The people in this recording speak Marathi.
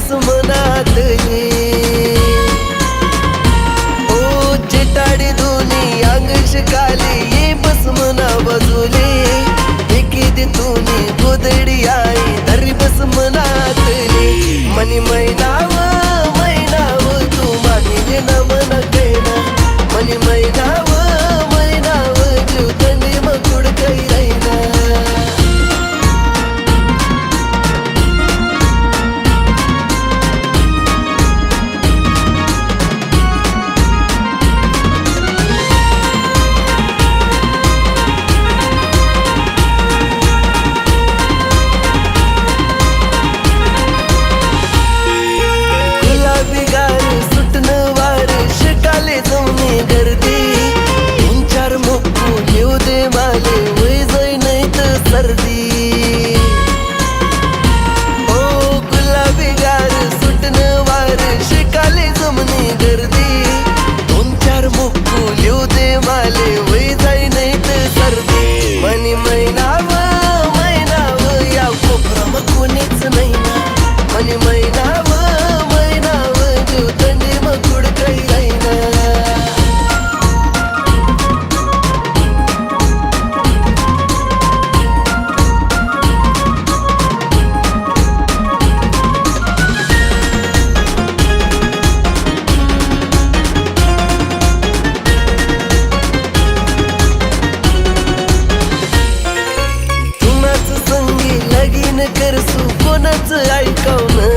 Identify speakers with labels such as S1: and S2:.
S1: बस मनातली ओ चिटाडी दोन्ही अंग शिकाली ये बस मना बाजूले एकी देतुनी गोदडी आई धरी बस मनातली मनी मैनाव मैनाव तू मानिले न मन कैना मनी मैनाव मैनाव जीव थंडी मकुड काही राहिना गर्दी तीन चार मुक्कू येऊ दे माले वय जाई नाही तर सर्दी ओ गुलाबी गार सुटन वार शिकाले जमनी गर्दी दोन चार मुक्कू येऊ दे माले वय जाई नाही तर सर्दी मनी मैनाव मैनाव या कोपराम कोणीच नाही ना मनी मैनाव मैनाव जीव थंडी मकुड काही राहिना लगीन करसू कोणाचं ऐकवणं